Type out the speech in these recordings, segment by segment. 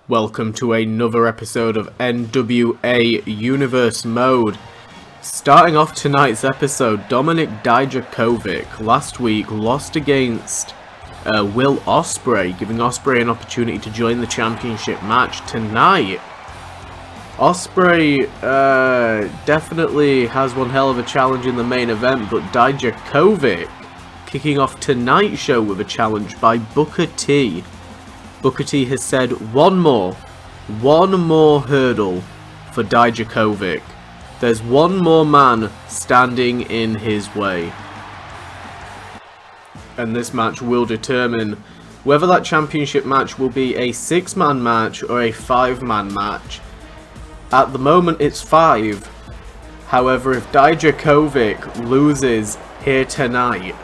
Welcome to another episode of NWA Universe Mode. Starting off tonight's episode, Dominic Dijakovic last week lost against Will Ospreay, giving Ospreay an opportunity to join the championship match tonight. Ospreay definitely has one hell of a challenge in the main event, but Dijakovic kicking off tonight's show with a challenge by Booker T. Booker T has said one more hurdle for Dijakovic. There's one more man standing in his way. And this match will determine whether that championship match will be a 6-man match or a 5-man match. At the moment it's 5. However, if Dijakovic loses here tonight,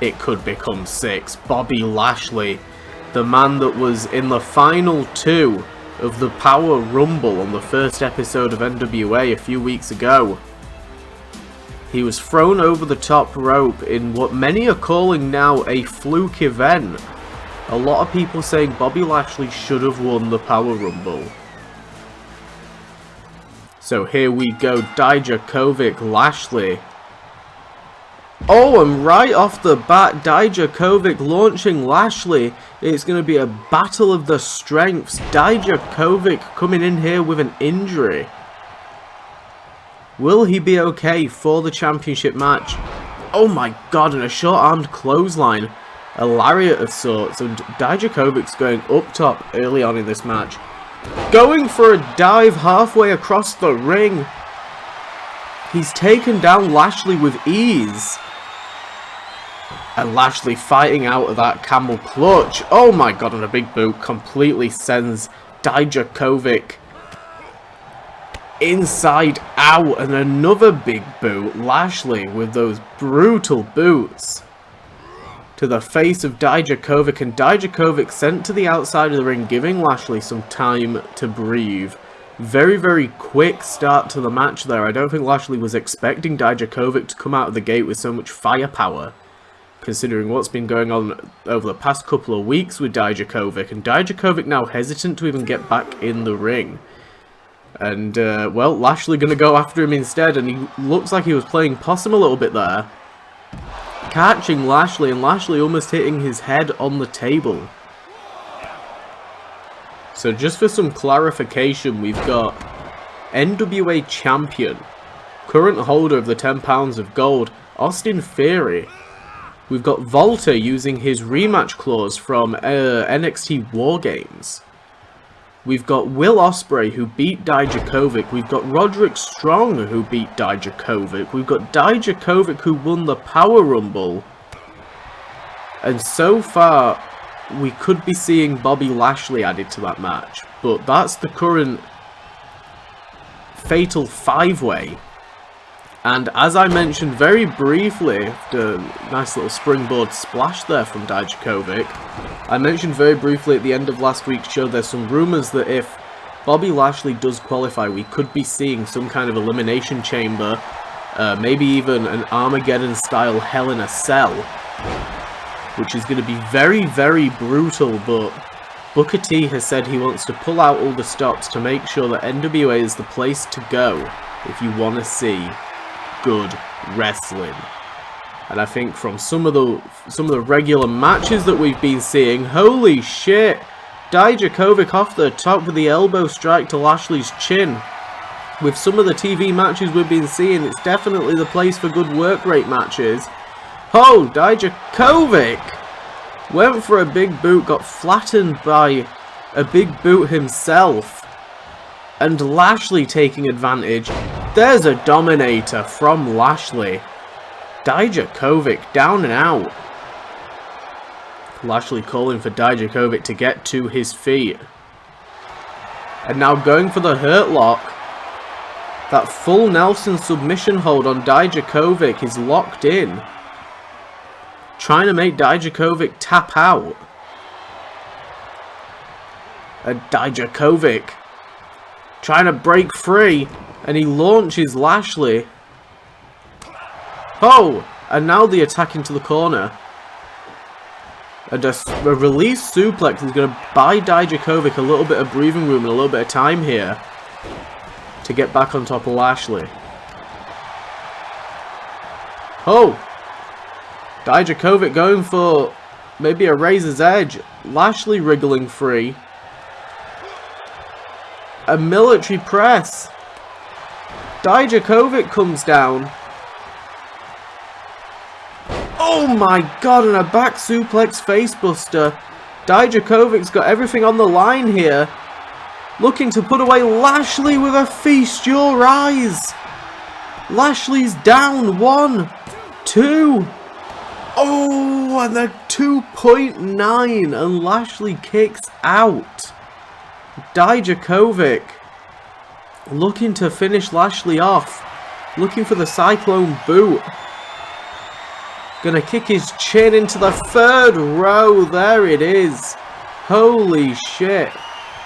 it could become 6. Bobby Lashley, the man that was in the final 2 of the Power Rumble on the first episode of NWA a few weeks ago. He was thrown over the top rope in what many are calling now a fluke event. A lot of people saying Bobby Lashley should have won the Power Rumble. So here we go, Dijakovic Lashley. Oh, and right off the bat, Dijakovic launching Lashley. It's going to be a battle of the strengths. Dijakovic coming in here with an injury. Will he be okay for the championship match? Oh my god, and a short-armed clothesline. A lariat of sorts, and Dijakovic's going up top early on in this match. Going for a dive halfway across the ring. He's taken down Lashley with ease. And Lashley fighting out of that camel clutch. Oh my god, and a big boot completely sends Dijakovic inside out. And another big boot. Lashley with those brutal boots to the face of Dijakovic. And Dijakovic sent to the outside of the ring, giving Lashley some time to breathe. Very, very quick start to the match there. I don't think Lashley was expecting Dijakovic to come out of the gate with so much firepower, considering what's been going on over the past couple of weeks with Dijakovic. And Dijakovic now hesitant to even get back in the ring. And, well, Lashley going to go after him instead. And he looks like he was playing possum a little bit there, catching Lashley, and Lashley almost hitting his head on the table. So just for some clarification, we've got NWA Champion, current holder of the 10 pounds of gold, Austin Theory. We've got Volta using his rematch clause from NXT War Games. We've got Will Ospreay, who beat Dijakovic. We've got Roderick Strong, who beat Dijakovic. We've got Dijakovic, who won the Power Rumble. And so far, we could be seeing Bobby Lashley added to that match. But that's the current Fatal 5-Way. And as I mentioned very briefly, the nice little springboard splash there from Dijakovic, I mentioned very briefly at the end of last week's show, there's some rumours that if Bobby Lashley does qualify, we could be seeing some kind of elimination chamber, maybe even an Armageddon-style Hell in a Cell, which is going to be very, very brutal. But Booker T has said he wants to pull out all the stops to make sure that NWA is the place to go if you want to see good wrestling. And I think from some of the regular matches that we've been seeing, holy shit, Dijakovic off the top with the elbow strike to Lashley's chin. With some of the TV matches we've been seeing, it's definitely the place for good work rate matches. Oh, Dijakovic went for a big boot, got flattened by a big boot himself. And Lashley taking advantage. There's a dominator from Lashley. Dijakovic down and out. Lashley calling for Dijakovic to get to his feet. And now going for the hurt lock. That full Nelson submission hold on Dijakovic is locked in. Trying to make Dijakovic tap out. And Dijakovic trying to break free, and he launches Lashley. Oh, and now the attack into the corner. And a release suplex is going to buy Dijakovic a little bit of breathing room and a little bit of time here to get back on top of Lashley. Oh! Dijakovic going for maybe a razor's edge. Lashley wriggling free. A military press. Dijakovic comes down. Oh my god, and a back suplex facebuster. Dijakovic's got everything on the line here. Looking to put away Lashley with a feast your eyes. Lashley's down. 1, 2. Oh, and the 2.9, and Lashley kicks out. Dijakovic looking to finish Lashley off. Looking for the Cyclone boot. Gonna kick his chin into the 3rd row. There it is. Holy shit.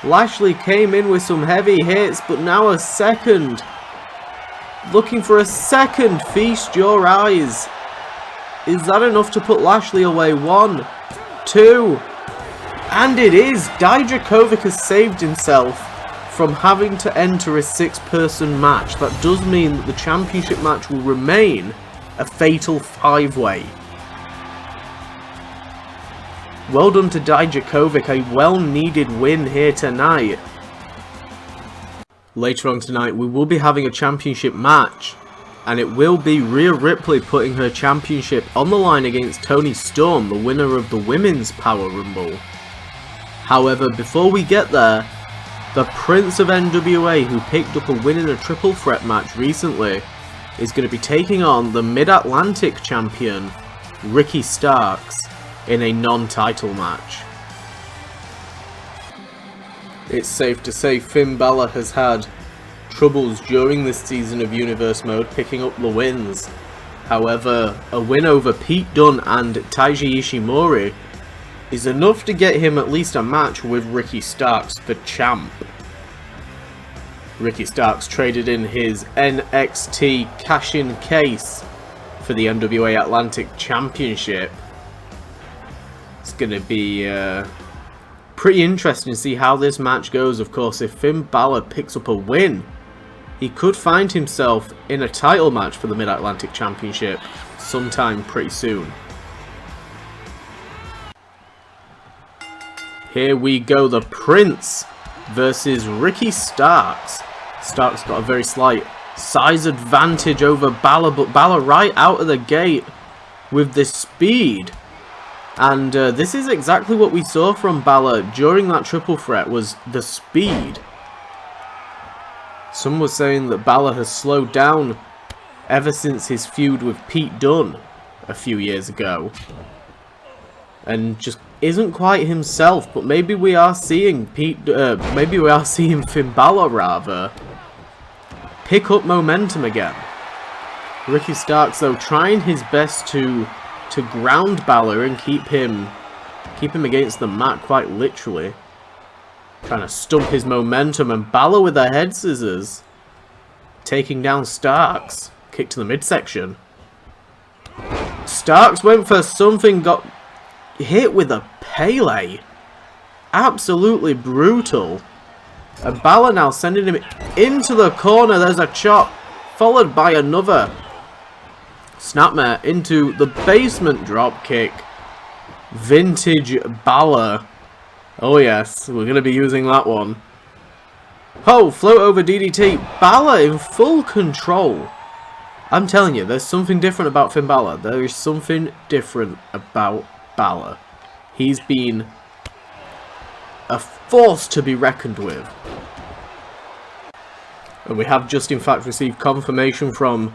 Lashley came in with some heavy hits, but now a second. Looking for a second. Feast your eyes. Is that enough to put Lashley away? 1, 2. And it is. Dijakovic has saved himself from having to enter a 6-person match. That does mean that the championship match will remain a fatal 5-way. Well done to Dijakovic, a well-needed win here tonight. Later on tonight, we will be having a championship match, and it will be Rhea Ripley putting her championship on the line against Toni Storm, the winner of the Women's Power Rumble. However, before we get there, the Prince of NWA, who picked up a win in a triple threat match recently, is going to be taking on the Mid-Atlantic champion, Ricky Starks, in a non-title match. It's safe to say Finn Balor has had troubles during this season of Universe Mode picking up the wins. However, a win over Pete Dunne and Taiji Ishimori is enough to get him at least a match with Ricky Starks, the champ. Ricky Starks traded in his NXT cash-in case for the NWA Atlantic Championship. It's going to be pretty interesting to see how this match goes. Of course, if Finn Balor picks up a win, he could find himself in a title match for the Mid-Atlantic Championship sometime pretty soon. Here we go, the Prince versus Ricky Starks. Starks got a very slight size advantage over Balor, but Balor right out of the gate with the speed. And this is exactly what we saw from Balor during that triple threat, was the speed. Some were saying that Balor has slowed down ever since his feud with Pete Dunne a few years ago. And just isn't quite himself, but maybe we are seeing Finn Balor rather pick up momentum again. Ricky Starks though trying his best to ground Balor and keep him against the mat quite literally. Trying to stump his momentum, and Balor with the head scissors taking down Starks. Kick to the midsection. Starks went for something, got hit with a Pele. Absolutely brutal. And Balor now sending him into the corner. There's a chop, followed by another snapmare into the basement drop kick. Vintage Balor. Oh yes, we're going to be using that one. Oh, float over DDT. Balor in full control. I'm telling you, there's something different about Finn Balor. There is something different about Balor. He's been a force to be reckoned with. And we have just in fact received confirmation from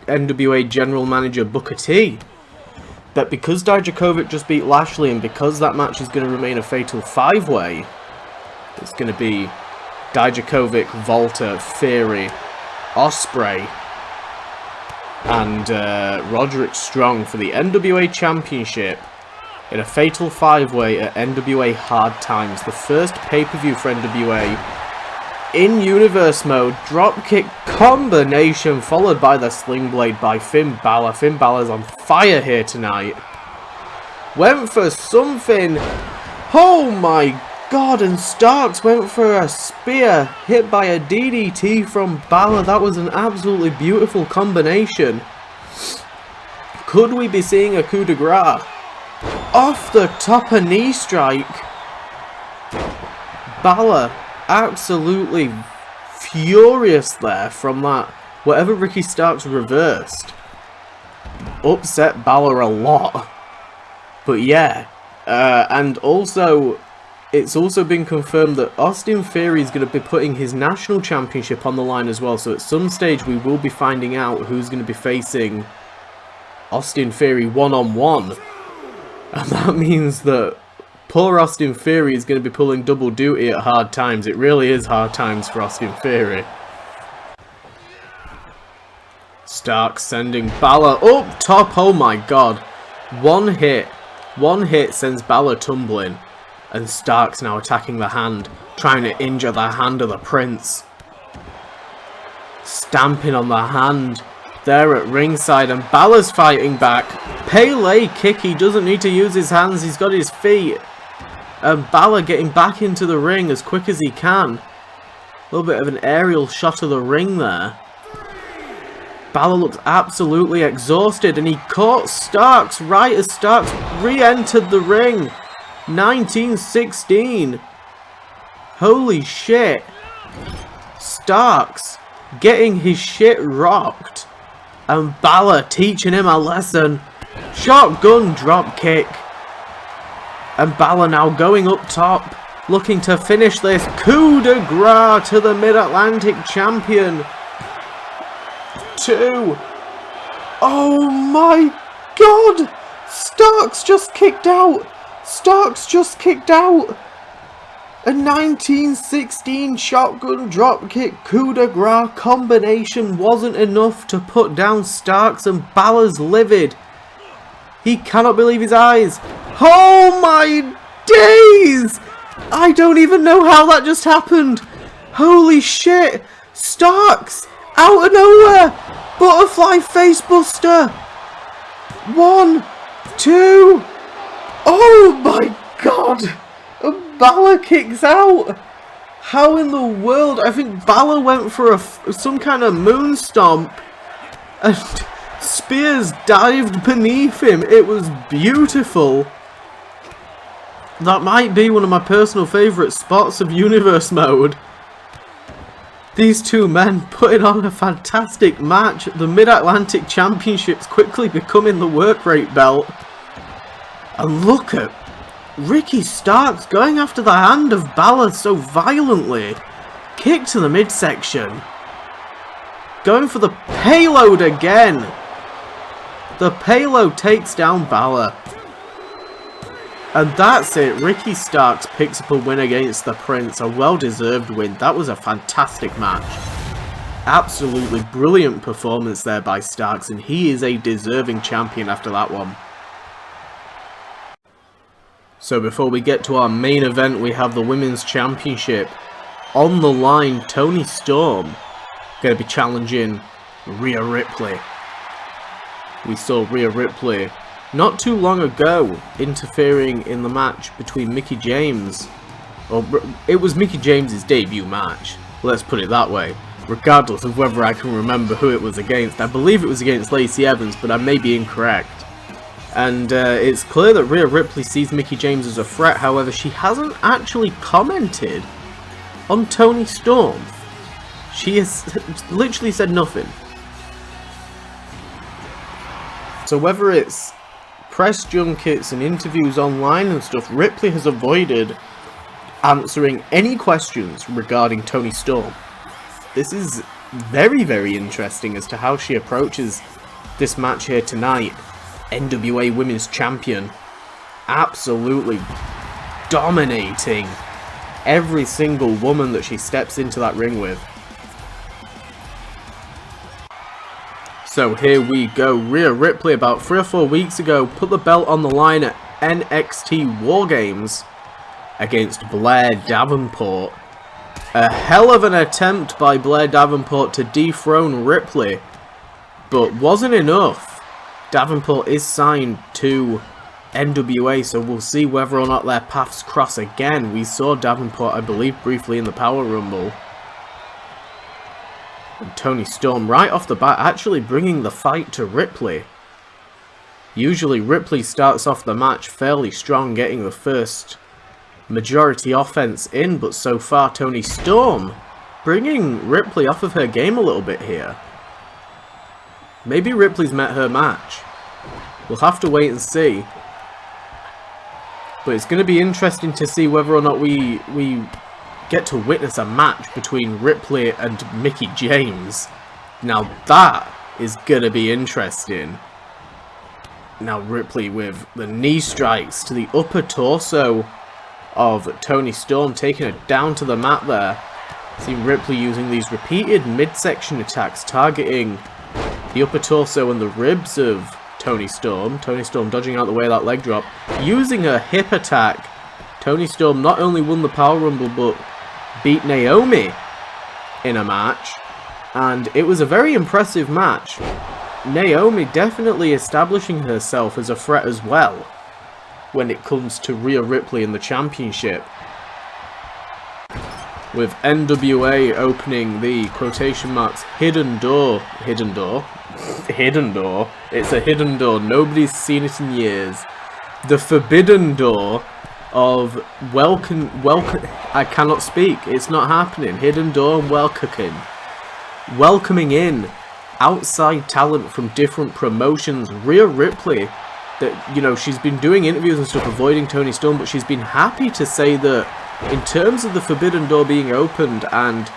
NWA General Manager Booker T that because Dijakovic just beat Lashley and because that match is going to remain a fatal 5-way, it's going to be Dijakovic, Volta, Theory, Ospreay, and Roderick Strong for the NWA Championship in a fatal 5-way at NWA Hard Times. The first pay-per-view for NWA in Universe Mode. Dropkick combination followed by the Sling Blade by Finn Balor. Finn Balor's on fire here tonight. went for something. Oh my God, and Starks went for a spear, hit by a DDT from Balor. That was an absolutely beautiful combination. Could we be seeing a coup de grace? Off the top, a knee strike. Balor absolutely furious there from that. Whatever Ricky Starks reversed upset Balor a lot. But yeah, and also it's also been confirmed that Austin Theory is going to be putting his national championship on the line as well. So at some stage we will be finding out who's going to be facing Austin Theory one-on-one. And that means that poor Austin Theory is going to be pulling double duty at hard times. It really is hard times for Austin Theory. Starks sending Balor up top. Oh my God. One hit sends Balor tumbling. And Starks now attacking the hand, trying to injure the hand of the Prince. Stamping on the hand there at ringside, and Balor's fighting back. Pele kick, he doesn't need to use his hands, he's got his feet. And Balor getting back into the ring as quick as he can. A little bit of an aerial shot of the ring there. Balor looks absolutely exhausted, and he caught Starks right as Starks re-entered the ring. 1916. Holy shit. Starks getting his shit rocked. And Balor teaching him a lesson. Shotgun drop kick. And Balor now going up top, looking to finish this. Coup de grace to the Mid-Atlantic champion. 2. Oh my God. Starks just kicked out. Starks just kicked out. A 1916 shotgun dropkick coup de grace combination wasn't enough to put down Starks, and Balor's livid. He cannot believe his eyes. Oh my days! I don't even know how that just happened. Holy shit! Starks! Out of nowhere! Butterfly facebuster! 1, 2... Oh my God! And Balor kicks out! How in the world? I think Balor went for some kind of moon stomp, and Spears dived beneath him. It was beautiful. That might be one of my personal favourite spots of Universe Mode. These two men putting on a fantastic match. The Mid-Atlantic Championships quickly becoming the work rate belt. And look at Ricky Starks going after the hand of Balor so violently. Kick to the midsection. Going for the payload again. The payload takes down Balor. And that's it. Ricky Starks picks up a win against the Prince. A well-deserved win. That was a fantastic match. Absolutely brilliant performance there by Starks. And he is a deserving champion after that one. So before we get to our main event, we have the Women's Championship. On the line, Toni Storm going to be challenging Rhea Ripley. We saw Rhea Ripley not too long ago interfering in the match between Mickie James. Or it was Mickie James's debut match, let's put it that way. Regardless of whether I can remember who it was against. I believe it was against Lacey Evans, but I may be incorrect. And it's clear that Rhea Ripley sees Mickie James as a threat. However, she hasn't actually commented on Toni Storm. She has literally said nothing. So whether it's press junkets and interviews online and stuff, Ripley has avoided answering any questions regarding Toni Storm. This is very, very interesting as to how she approaches this match here tonight. NWA Women's Champion, absolutely dominating every single woman that she steps into that ring with. So here we go. Rhea Ripley about 3 or 4 weeks ago put the belt on the line at NXT War Games against Blair Davenport. A hell of an attempt by Blair Davenport to dethrone Ripley, but wasn't enough. Davenport is signed to NWA, so we'll see whether or not their paths cross again. We saw Davenport, I believe, briefly in the Power Rumble. And Toni Storm, right off the bat, actually bringing the fight to Ripley. Usually Ripley starts off the match fairly strong, getting the first majority offense in, but so far Toni Storm bringing Ripley off of her game a little bit here. Maybe Ripley's met her match. We'll have to wait and see. But it's going to be interesting to see whether or not we get to witness a match between Ripley and Mickie James. Now that is going to be interesting. Now Ripley with the knee strikes to the upper torso of Toni Storm, taking her down to the mat there. Seeing Ripley using these repeated midsection attacks, targeting the upper torso and the ribs of Toni Storm. Toni Storm dodging out the way of that leg drop. Using her hip attack, Toni Storm not only won the Power Rumble, but beat Naomi in a match. And it was a very impressive match. Naomi definitely establishing herself as a threat as well when it comes to Rhea Ripley in the championship. With NWA opening the quotation marks hidden door. Hidden door. It's a hidden door. Nobody's seen it in years. The forbidden door of welcome. I cannot speak. It's not happening. Hidden door and welcoming in outside talent from different promotions. Rhea Ripley, that, you know, she's been doing interviews and stuff avoiding Toni Storm, but she's been happy to say that in terms of the forbidden door being opened and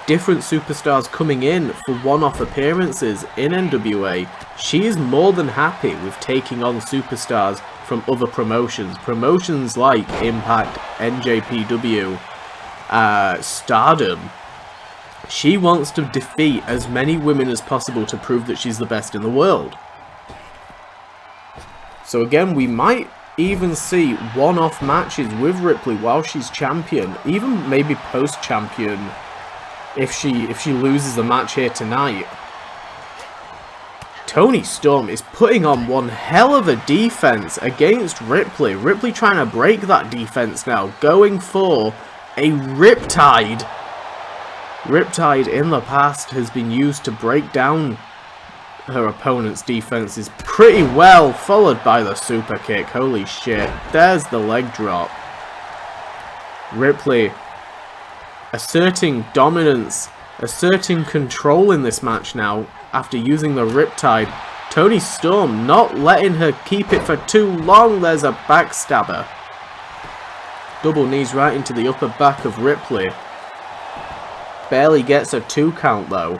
different superstars coming in for one-off appearances in NWA, she is more than happy with taking on superstars from other promotions. Promotions like Impact, NJPW, Stardom. She wants to defeat as many women as possible to prove that she's the best in the world. So again, we might even see one-off matches with Ripley while she's champion, even maybe post-champion if she loses the match here tonight. Toni Storm is putting on one hell of a defense against Ripley. Ripley trying to break that defense now, going for a Riptide. Riptide in the past has been used to break down her opponent's defenses pretty well, followed by the super kick. Holy shit. There's the leg drop. Ripley asserting dominance, asserting control in this match now after using the Riptide. Toni Storm not letting her keep it for too long. There's a backstabber. Double knees right into the upper back of Ripley. Barely gets a 2 count though.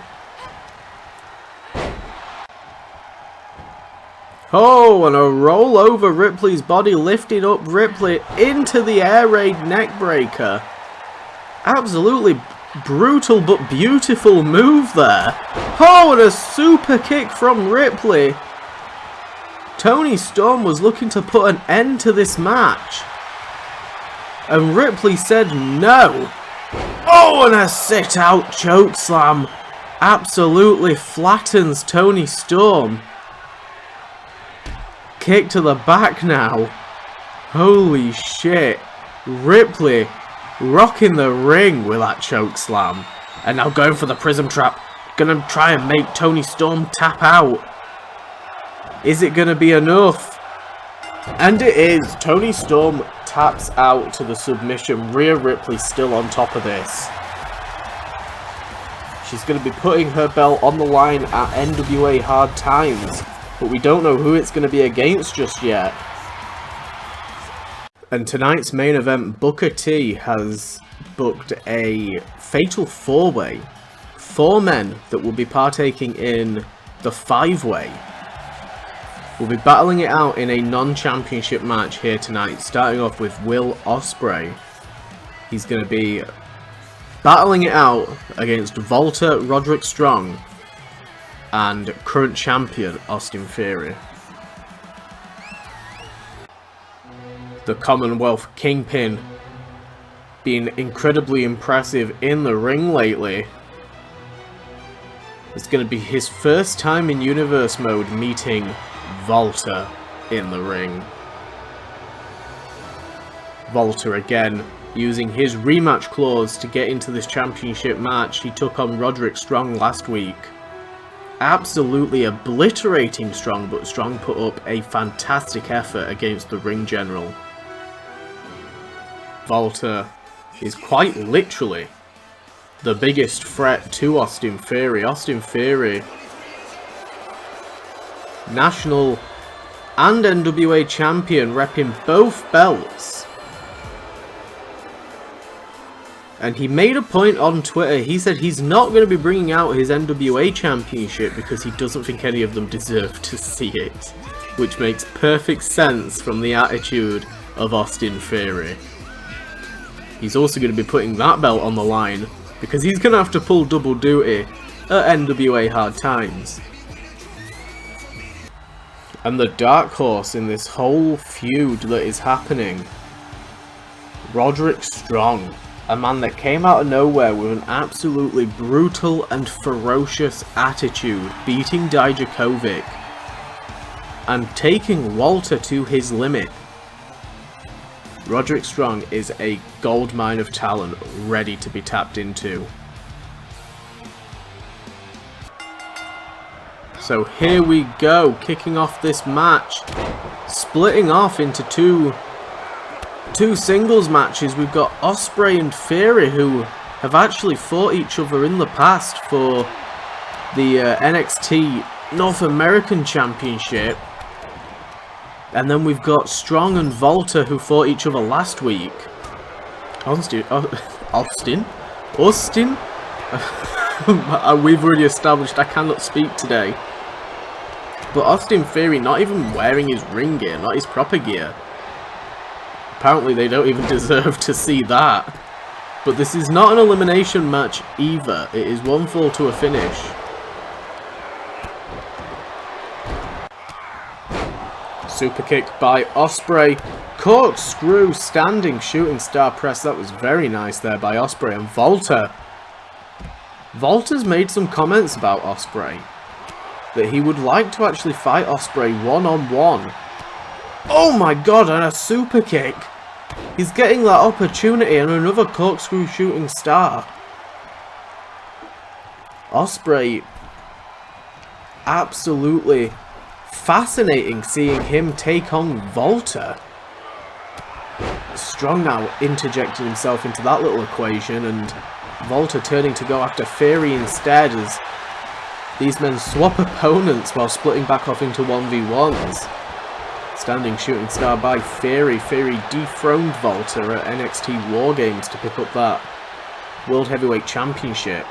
Oh, and a roll over Ripley's body, lifting up Ripley into the air raid neckbreaker. Absolutely brutal but beautiful move there. Oh, and a super kick from Ripley. Toni Storm was looking to put an end to this match, and Ripley said no. Oh, and a sit-out chokeslam absolutely flattens Toni Storm. Kick to the back now. Holy shit. Ripley rocking the ring with that chokeslam. And now going for the prism trap. Gonna try and make Toni Storm tap out. Is it gonna be enough? And it is. Toni Storm taps out to the submission. Rhea Ripley still on top of this. She's going to be putting her belt on the line at NWA Hard Times, but we don't know who it's going to be against just yet. And tonight's main event, Booker T has booked a fatal 4-way. 4 men that will be partaking in the 5-way. We'll be battling it out in a non-championship match here tonight, starting off with Will Ospreay. He's going to be battling it out against Walter Roderick Strong and current champion Austin Theory. The Commonwealth Kingpin being incredibly impressive in the ring lately. It's going to be his first time in Universe mode meeting Walter in the ring. Walter again, using his rematch clause to get into this championship match. He took on Roderick Strong last week. Absolutely obliterating Strong, but Strong put up a fantastic effort against the ring general. Walter is quite literally the biggest threat to Austin Theory. Austin Theory, national and NWA champion, repping both belts. And he made a point on Twitter. He said he's not going to be bringing out his NWA Championship because he doesn't think any of them deserve to see it. Which makes perfect sense from the attitude of Austin Theory. He's also going to be putting that belt on the line because he's going to have to pull double duty at NWA Hard Times. And the dark horse in this whole feud that is happening, Roderick Strong. A man that came out of nowhere with an absolutely brutal and ferocious attitude, beating Dijakovic and taking Walter to his limit. Roderick Strong is a goldmine of talent ready to be tapped into. So here we go, kicking off this match, splitting off into two singles matches. We've got Ospreay and Theory, who have actually fought each other in the past for the NXT North American Championship. And then we've got Strong and Walter, who fought each other last week. Austin? We've already established I cannot speak today. But Austin Theory not even wearing his ring gear, not his proper gear. Apparently they don't even deserve to see that. But this is not an elimination match either. It is one fall to a finish. Super kick by Ospreay. Corkscrew standing shooting star press. That was very nice there by Ospreay. And Walter. Walter's made some comments about Ospreay. That he would like to actually fight Ospreay one-on-one. Oh my god, and a super kick. He's getting that opportunity, and another corkscrew shooting star. Ospreay, absolutely fascinating seeing him take on Walter. Strong now interjected himself into that little equation, and Walter turning to go after Theory instead as these men swap opponents while splitting back off into 1v1s. Standing shooting star by Theory. Theory dethroned Walter at NXT War Games to pick up that World Heavyweight Championship.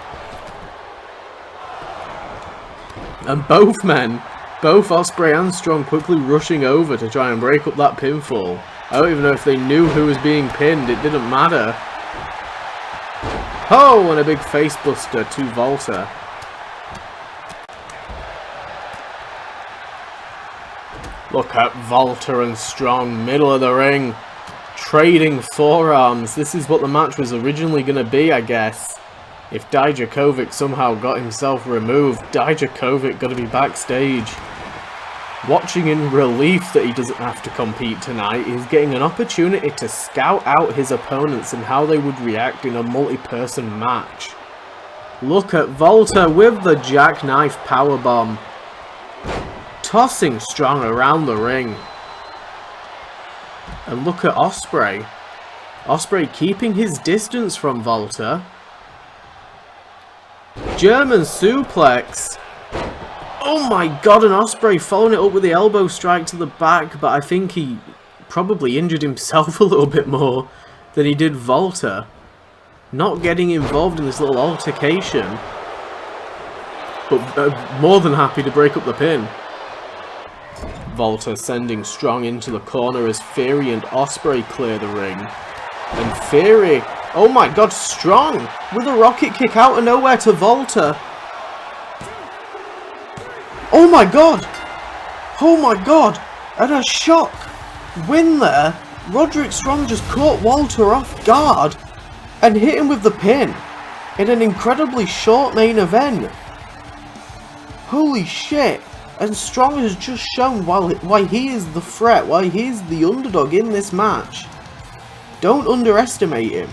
And both men, both Ospreay and Strong, quickly rushing over to try and break up that pinfall. I don't even know if they knew who was being pinned, it didn't matter. Oh, and a big facebuster to Walter. Look at Walter and Strong, middle of the ring, trading forearms. This is what the match was originally going to be, I guess. If Dijakovic somehow got himself removed, Dijakovic got to be backstage. Watching in relief that he doesn't have to compete tonight, he's getting an opportunity to scout out his opponents and how they would react in a multi-person match. Look at Walter with the jackknife powerbomb. Tossing Strong around the ring. And look at Ospreay. Ospreay keeping his distance from Walter. German suplex. Oh my god, and Ospreay following it up with the elbow strike to the back, but I think he probably injured himself a little bit more than he did Walter. Not getting involved in this little altercation. But more than happy to break up the pin. Walter sending Strong into the corner as Theory and Ospreay clear the ring. And Theory, oh my god, Strong with a rocket kick out of nowhere to Walter. Oh my god! Oh my god! And a shock win there. Roderick Strong just caught Walter off guard and hit him with the pin in an incredibly short main event. Holy shit! And Strong has just shown why he is the threat, why he is the underdog in this match. Don't underestimate him.